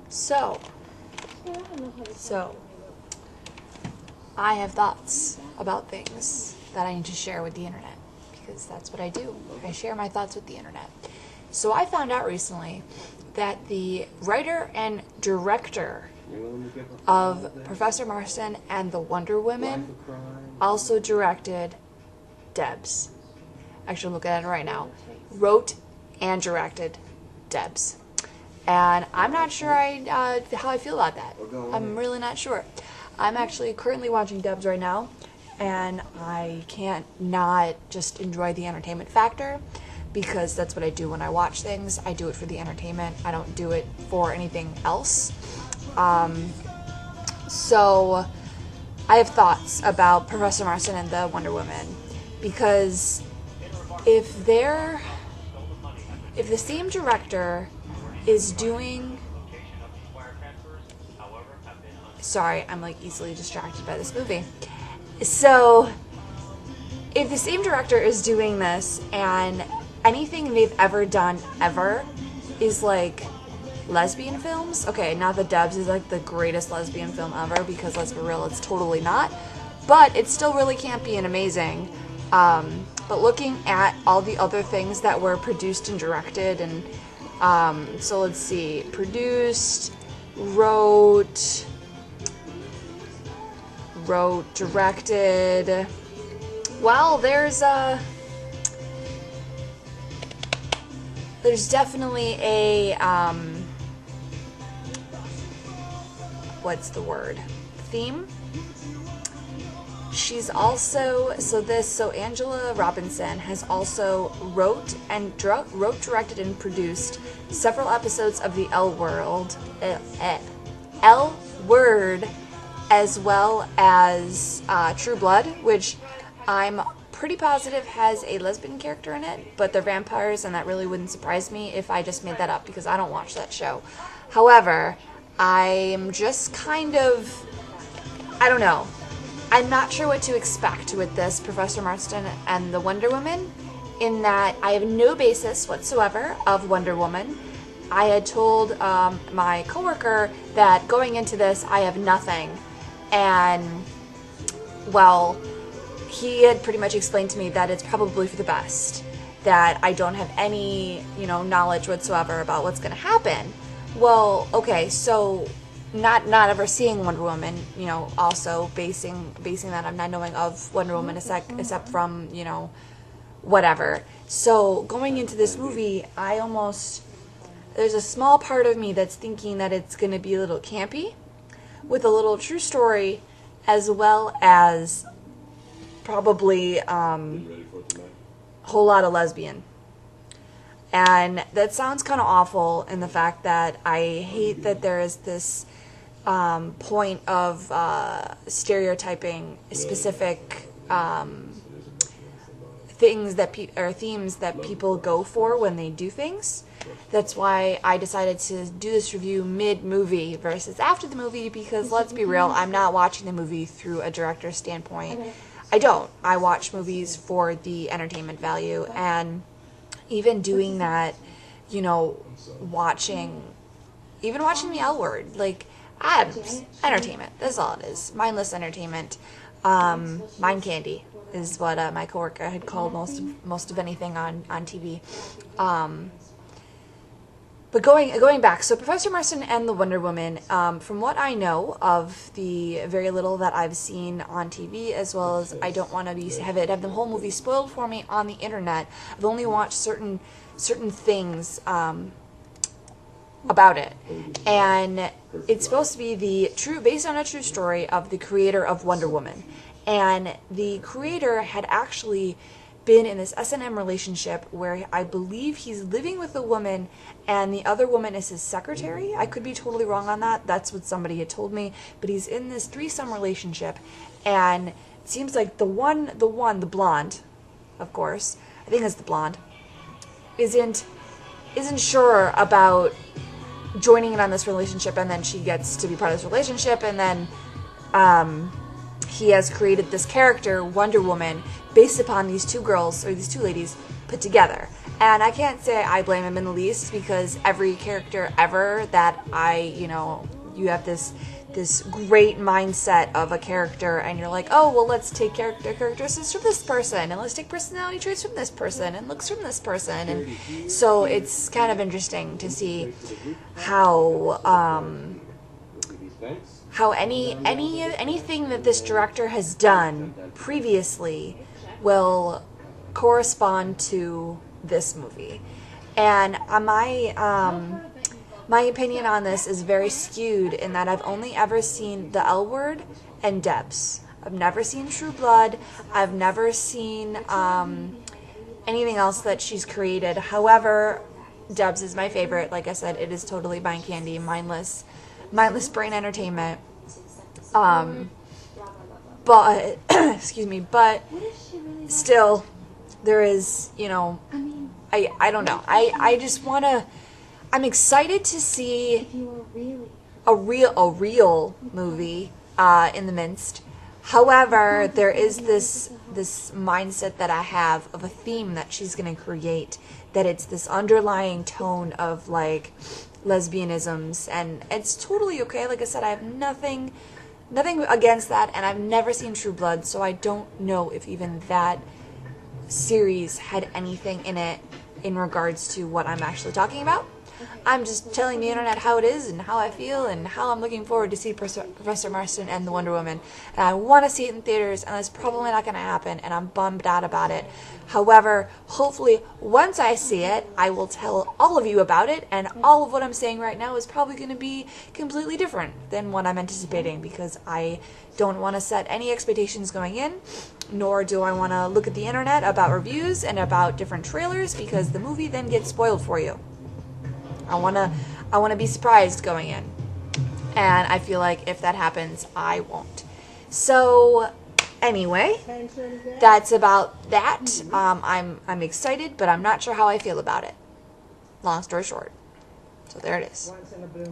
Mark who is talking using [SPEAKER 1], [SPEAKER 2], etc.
[SPEAKER 1] So, I have thoughts about things that I need to share with the internet, because that's what I do. I share my thoughts with the internet. So I found out recently that the writer and director of Professor Marsten and the Wonder Women also directed D.E.B.S. Actually, I'm looking at it right now. Wrote and directed D.E.B.S. And I'm not sure how I feel about that. I'm really not sure. I'm actually currently watching D.E.B.S. right now, and I can't not just enjoy the entertainment factor, because that's what I do when I watch things. I do it for the entertainment. I don't do it for anything else. So I have thoughts about Professor Marsten and the Wonder Woman, because if the same director is doing... Sorry, I'm like easily distracted by this movie. So, if the same director is doing this and anything they've ever done ever is like lesbian films, okay, not that D.E.B.S. is like the greatest lesbian film ever, because let's be real, it's totally not, but it's still really campy and amazing. But looking at all the other things that were produced and directed, and so let's see, produced, wrote, directed. Well, there's definitely a what's the word? Theme. She's also so Angela Robinson has also wrote, directed, and produced several episodes of the L Word, as well as True Blood, which I'm pretty positive has a lesbian character in it, but they're vampires, and that really wouldn't surprise me if I just made that up, because I don't watch that show. However, I'm just kind of, I don't know. I'm not sure what to expect with this Professor Marsten and the Wonder Woman, in that I have no basis whatsoever of Wonder Woman. I had told my coworker that going into this I have nothing, and well, he had pretty much explained to me that it's probably for the best, that I don't have any, knowledge whatsoever about what's going to happen. Well, okay, so not ever seeing Wonder Woman, also basing that I'm not knowing of Wonder Woman except from, whatever. So going into this movie, there's a small part of me that's thinking that it's going to be a little campy, with a little true story, as well as probably a whole lot of lesbian. And that sounds kind of awful, in the fact that I hate that there is this point of stereotyping specific themes that people go for when they do things. That's why I decided to do this review mid-movie versus after the movie, because let's be real, I'm not watching the movie through a director's standpoint. I don't. I watch movies for the entertainment value, and even doing that, watching the L Word, like, entertainment. That's all it is. Mindless entertainment. Mind candy is what my coworker had called most of anything on TV. But going back, so Professor Marsten and the Wonder Woman, from what I know of the very little that I've seen on TV, as well as I don't want to have the whole movie spoiled for me on the internet. I've only watched certain things about it, and it's supposed to be based on a true story of the creator of Wonder Woman, and the creator had actually been in this S&M relationship where I believe he's living with a woman and the other woman is his secretary. I could be totally wrong on that. That's what somebody had told me. But he's in this threesome relationship, and it seems like the blonde, of course, I think it's the blonde, isn't sure about joining in on this relationship, and then she gets to be part of this relationship, and then he has created this character, Wonder Woman, based upon these two girls, or these two ladies, put together. And I can't say I blame him in the least, because every character ever that you have this great mindset of a character, and you're like, oh, well, let's take characteristics from this person, and let's take personality traits from this person, and looks from this person, and so it's kind of interesting to see how anything that this director has done previously will correspond to this movie. And my opinion on this is very skewed in that I've only ever seen The L Word and D.E.B.S. I've never seen True Blood. I've never seen anything else that she's created. However, D.E.B.S. is my favorite. Like I said, it is totally mind candy, mindless brain entertainment. But excuse me, but still, there is, I don't know. I just want to, I'm excited to see a real movie in the midst. However, there is this mindset that I have of a theme that she's going to create, that it's this underlying tone of like lesbianisms, and it's totally okay. Like I said, I have nothing against that, and I've never seen True Blood, so I don't know if even that series had anything in it in regards to what I'm actually talking about. I'm just telling the internet how it is and how I feel and how I'm looking forward to see Professor Marsten and the Wonder Woman. And I want to see it in theaters, and that's probably not going to happen, and I'm bummed out about it. However, hopefully, once I see it, I will tell all of you about it, and all of what I'm saying right now is probably going to be completely different than what I'm anticipating, because I don't want to set any expectations going in, nor do I want to look at the internet about reviews and about different trailers, because the movie then gets spoiled for you. I want to be surprised going in, and I feel like if that happens, I won't. So anyway, that's about that. I'm excited, but I'm not sure how I feel about it. Long story short. So there it is.